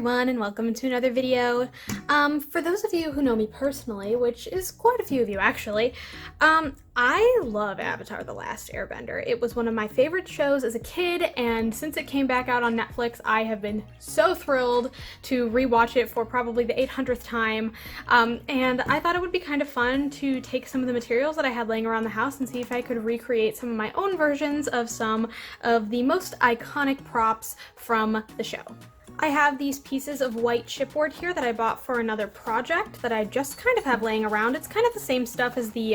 everyone, and welcome to another video. For those of you who know me personally, which is quite a few of you actually, I love Avatar: The Last Airbender. It was one of my favorite shows as a kid, and since it came back out on Netflix, I have been so thrilled to rewatch it for probably the 800th time. And I thought it would be kind of fun to take some of the materials that I had laying around the house and see if I could recreate some of my own versions of some of the most iconic props from the show. I have these pieces of white chipboard here that I bought for another project that I just kind of have laying around. It's kind of the same stuff as the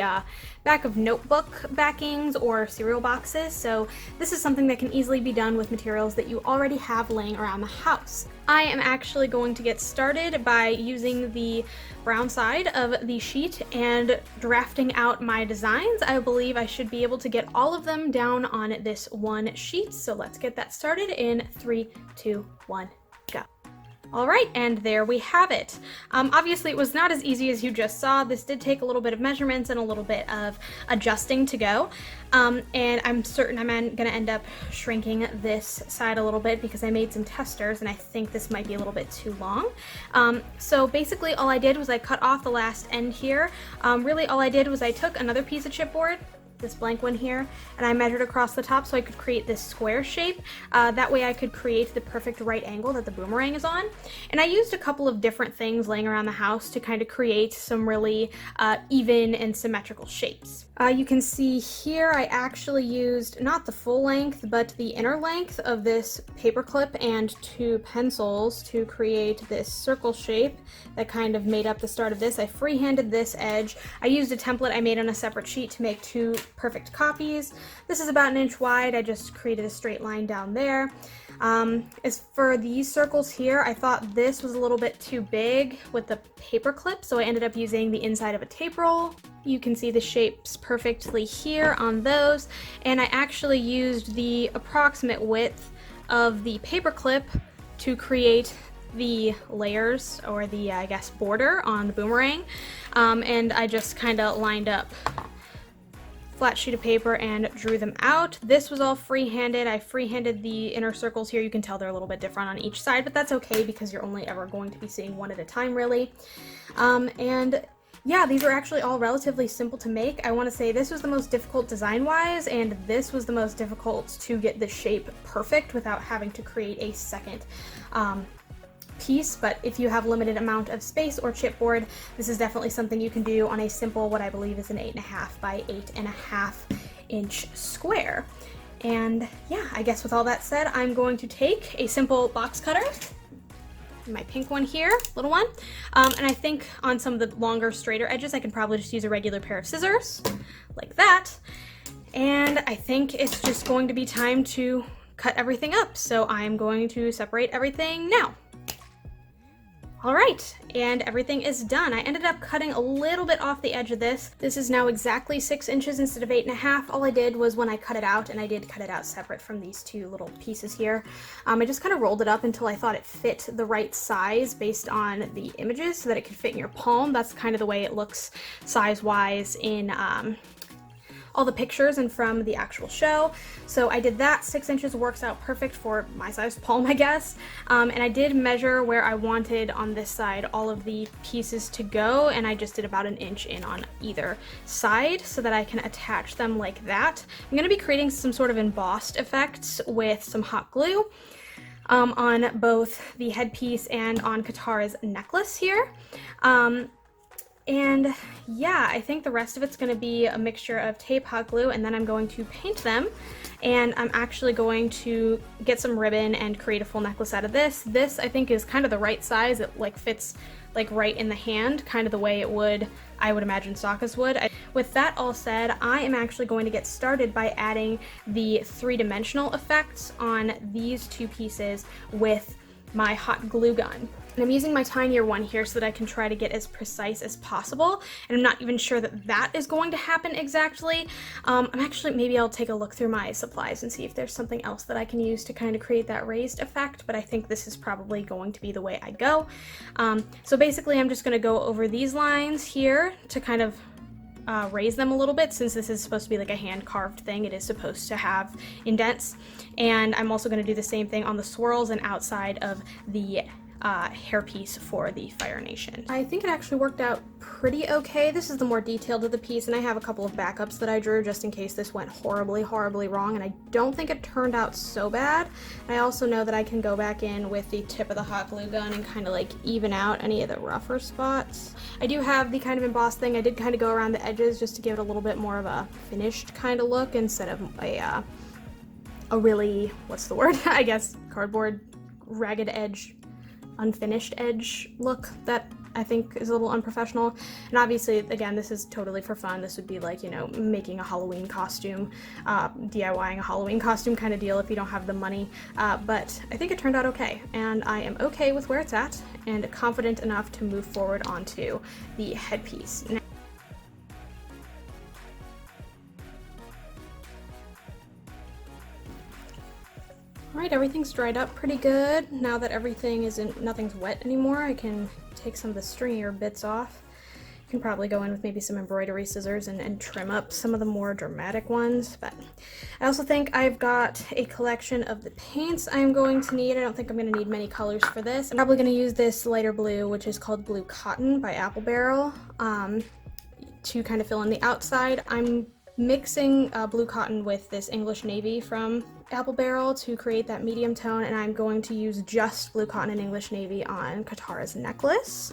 back of notebook backings or cereal boxes, so this is something that can easily be done with materials that you already have laying around the house. I am actually going to get started by using the brown side of the sheet and drafting out my designs. I believe I should be able to get all of them down on this one sheet, so let's get that started in 3, 2, 1. All right, and there we have it. Obviously, it was not as easy as you just saw. This did take a little bit of measurements and a little bit of adjusting to go. And I'm certain I'm going to end up shrinking this side a little bit because I made some testers and I think this might be a little bit too long. So basically all I did was I cut off the last end here. Really all I did was I took another piece of chipboard, this blank one here, and I measured across the top so I could create this square shape. That way I could create the perfect right angle that the boomerang is on. And I used a couple of different things laying around the house to kind of create some really even and symmetrical shapes. You can see here I actually used not the full length but the inner length of this paper clip and 2 pencils to create this circle shape that kind of made up the start of this. I freehanded this edge. I used a template I made on a separate sheet to make 2 perfect copies. This is about 1 inch wide. I just created a straight line down there. As for these circles here, I thought this was a little bit too big with the paper clip, so I ended up using the inside of a tape roll. You can see the shapes perfectly here on those, and I actually used the approximate width of the paper clip to create the layers, or the, I guess, border on the boomerang, and I just kind of lined up flat sheet of paper and drew them out. This was all freehanded. I freehanded the inner circles here. You can tell they're a little bit different on each side, but that's okay because you're only ever going to be seeing one at a time, really. And yeah, these are actually all relatively simple to make. I want to say this was the most difficult design-wise, and this was the most difficult to get the shape perfect without having to create a second piece. But if you have limited amount of space or chipboard, this is definitely something you can do on a simple, what I believe is an 8.5 by 8.5 inch square. And yeah, I guess with all that said, I'm going to take a simple box cutter, my pink one here, little one, and I think on some of the longer, straighter edges, I can probably just use a regular pair of scissors, like that. And I think it's just going to be time to cut everything up. So I'm going to separate everything now. All right, and everything is done. I ended up cutting a little bit off the edge of this. This is now exactly 6 inches instead of 8.5. All I did was when I cut it out, and I did cut it out separate from these 2 little pieces here, I just kind of rolled it up until I thought it fit the right size based on the images so that it could fit in your palm. That's kind of the way it looks size-wise in all the pictures and from the actual show. So I did that. 6 inches works out perfect for my size palm, I guess. And I did measure where I wanted on this side all of the pieces to go, and I just did about 1 inch in on either side so that I can attach them like that. I'm gonna be creating some sort of embossed effects with some hot glue on both the headpiece and on Katara's necklace here. And yeah, I think the rest of it's going to be a mixture of tape, hot glue, and then I'm going to paint them. And I'm actually going to get some ribbon and create a full necklace out of this. This, I think, is kind of the right size. It like fits like right in the hand, kind of the way it would, I would imagine Sokka's would. With that all said, I am actually going to get started by adding the 3-dimensional effects on these 2 pieces with my hot glue gun. And I'm using my tinier one here so that I can try to get as precise as possible, and I'm not even sure that that is going to happen exactly. Maybe I'll take a look through my supplies and see if there's something else that I can use to kind of create that raised effect, but I think this is probably going to be the way I go. So basically I'm just going to go over these lines here to kind of raise them a little bit. Since this is supposed to be like a hand carved thing, it is supposed to have indents. And I'm also going to do the same thing on the swirls and outside of the hairpiece for the Fire Nation. I think it actually worked out pretty okay. This is the more detailed of the piece, and I have a couple of backups that I drew just in case this went horribly, horribly wrong, and I don't think it turned out so bad. I also know that I can go back in with the tip of the hot glue gun and kind of like even out any of the rougher spots. I do have the kind of embossed thing. I did kind of go around the edges just to give it a little bit more of a finished kind of look instead of a really, what's the word? I guess cardboard, ragged edge, unfinished edge look that I think is a little unprofessional. And obviously, again, this is totally for fun. This would be like, you know, making a Halloween costume, DIYing a Halloween costume kind of deal if you don't have the money. But I think it turned out okay, and I am okay with where it's at and confident enough to move forward onto the headpiece. Alright, everything's dried up pretty good. Now that nothing's wet anymore, I can take some of the stringier bits off. You can probably go in with maybe some embroidery scissors and trim up some of the more dramatic ones. But I also think I've got a collection of the paints I'm going to need. I don't think I'm going to need many colors for this. I'm probably going to use this lighter blue, which is called Blue Cotton by Apple Barrel, to kind of fill in the outside. I'm mixing Blue Cotton with this English Navy from Apple Barrel to create that medium tone, and I'm going to use just Blue Cotton and English Navy on Katara's necklace.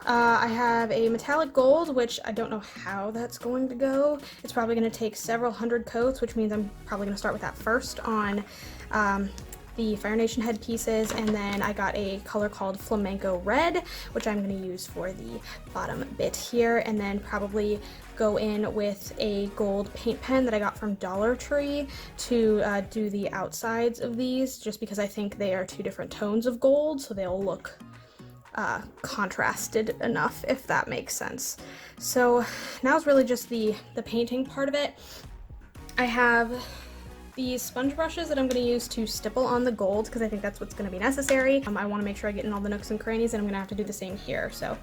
I have a metallic gold, which I don't know how that's going to go. It's probably going to take several hundred coats, which means I'm probably going to start with that first on the Fire Nation headpieces, and then I got a color called Flamenco Red, which I'm going to use for the bottom bit here, and then probably go in with a gold paint pen that I got from Dollar Tree to do the outsides of these, just because I think they are two different tones of gold, so they'll look contrasted enough, if that makes sense. So now it's really just the painting part of it. I have these sponge brushes that I'm going to use to stipple on the gold, because I think that's what's going to be necessary. I want to make sure I get in all the nooks and crannies, and I'm going to have to do the same here. So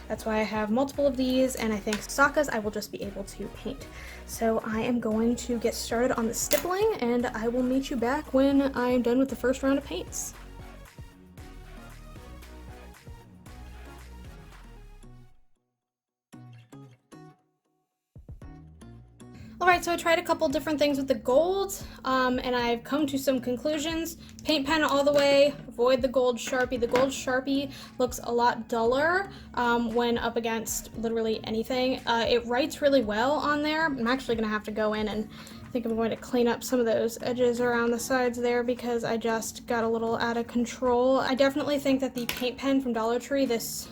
that's why I have multiple of these, and I think Sokka's I will just be able to paint. So I am going to get started on the stippling, and I will meet you back when I'm done with the first round of paints. Alright, so I tried a couple different things with the gold, and I've come to some conclusions. Paint pen all the way, avoid the gold Sharpie. The gold Sharpie looks a lot duller when up against literally anything. It writes really well on there. I'm actually going to have to go in and I think I'm going to clean up some of those edges around the sides there because I just got a little out of control. I definitely think that the paint pen from Dollar Tree, this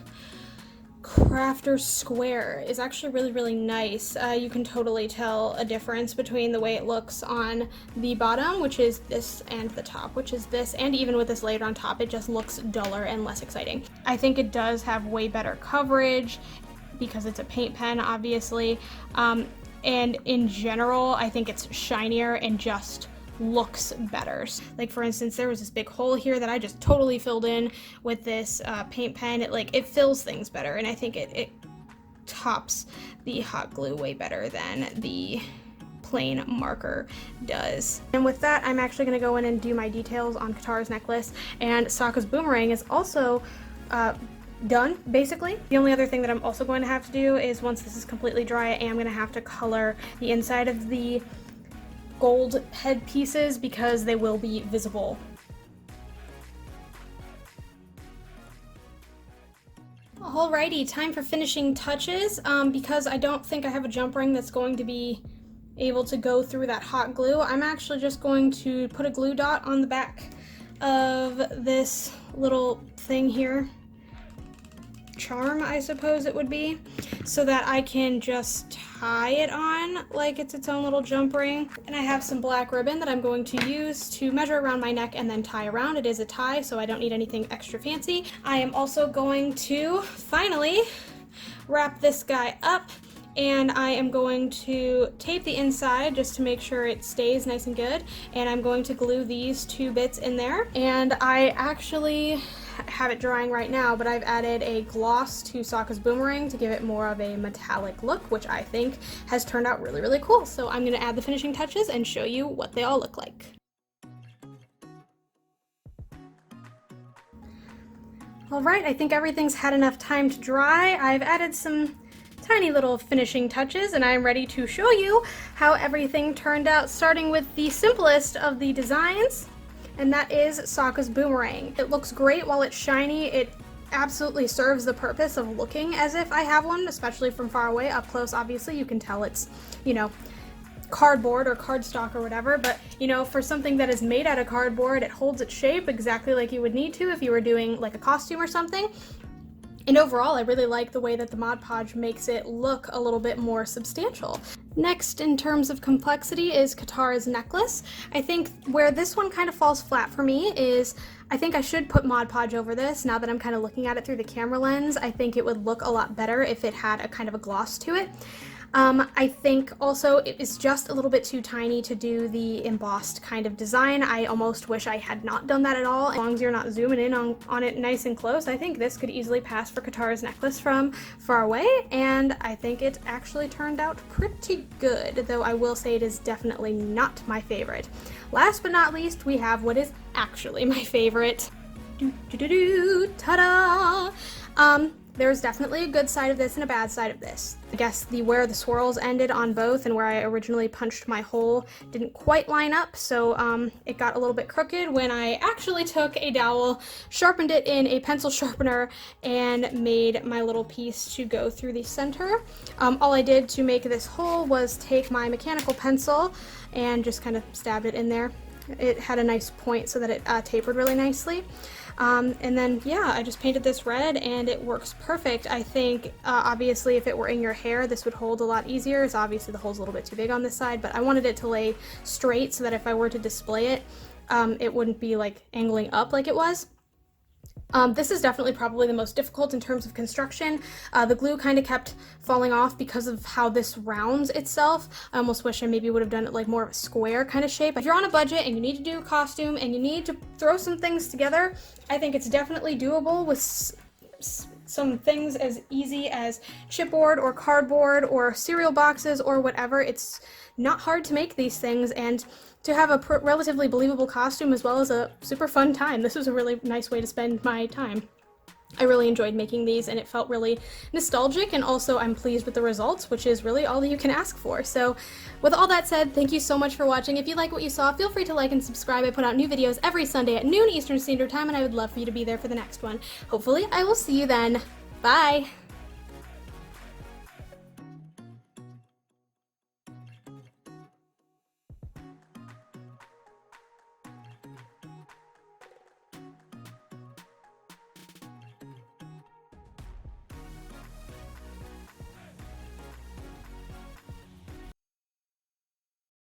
Crafter Square, is actually really, really nice. You can totally tell a difference between the way it looks on the bottom, which is this, and the top, which is this, and even with this layered on top, it just looks duller and less exciting. I think it does have way better coverage because it's a paint pen, obviously, and in general, I think it's shinier and just looks better. Like, for instance, there was this big hole here that I just totally filled in with this paint pen. It fills things better, and I think it tops the hot glue way better than the plain marker does. And with that, I'm actually going to go in and do my details on Katara's necklace, and Sokka's boomerang is also done, basically. The only other thing that I'm also going to have to do is, once this is completely dry, I am going to have to color the inside of the gold head pieces because they will be visible. Alrighty, time for finishing touches. Because I don't think I have a jump ring that's going to be able to go through that hot glue, I'm actually just going to put a glue dot on the back of this little thing here. Charm, I suppose it would be, so that I can just tie it on like it's its own little jump ring. And I have some black ribbon that I'm going to use to measure around my neck and then tie around. It is a tie, so I don't need anything extra fancy. I am also going to finally wrap this guy up, and I am going to tape the inside just to make sure it stays nice and good, and I'm going to glue these two bits in there. And I actually have it drying right now, but I've added a gloss to Sokka's boomerang to give it more of a metallic look, which I think has turned out really, really cool. So I'm going to add the finishing touches and show you what they all look like. All right, I think everything's had enough time to dry. I've added some tiny little finishing touches and I'm ready to show you how everything turned out, starting with the simplest of the designs, and that is Sokka's boomerang. It looks great while it's shiny. It absolutely serves the purpose of looking as if I have one, especially from far away. Up close, obviously, you can tell it's, you know, cardboard or cardstock or whatever, but you know, for something that is made out of cardboard, it holds its shape exactly like you would need to if you were doing like a costume or something. And overall, I really like the way that the Mod Podge makes it look a little bit more substantial. Next, in terms of complexity, is Katara's necklace. I think where this one kind of falls flat for me is I think I should put Mod Podge over this. Now that I'm kind of looking at it through the camera lens, I think it would look a lot better if it had a kind of a gloss to it. I think also it is just a little bit too tiny to do the embossed kind of design. I almost wish I had not done that at all. As long as you're not zooming in on it nice and close, I think this could easily pass for Katara's necklace from far away, and I think it actually turned out pretty good, though I will say it is definitely not my favorite. Last but not least, we have what is actually my favorite. Ta-da! There's definitely a good side of this and a bad side of this. I guess where the swirls ended on both and where I originally punched my hole didn't quite line up, so it got a little bit crooked when I actually took a dowel, sharpened it in a pencil sharpener, and made my little piece to go through the center. All I did to make this hole was take my mechanical pencil and just kind of stabbed it in there. It had a nice point so that it tapered really nicely. And then, yeah, I just painted this red and it works perfect. I think, obviously, if it were in your hair, this would hold a lot easier. So obviously the hole's a little bit too big on this side, but I wanted it to lay straight so that if I were to display it, it wouldn't be like angling up like it was. This is definitely probably the most difficult in terms of construction. The glue kind of kept falling off because of how this rounds itself. I almost wish I maybe would have done it like more of a square kind of shape. If you're on a budget and you need to do a costume and you need to throw some things together, I think it's definitely doable with some things as easy as chipboard or cardboard or cereal boxes or whatever. It's not hard to make these things and to have a relatively believable costume as well as a super fun time. This was a really nice way to spend my time. I really enjoyed making these and it felt really nostalgic, and also I'm pleased with the results, which is really all that you can ask for. So with all that said, thank you so much for watching. If you like what you saw, feel free to like and subscribe. I put out new videos every Sunday at noon Eastern Standard Time, and I would love for you to be there for the next one. Hopefully I will see you then. Bye!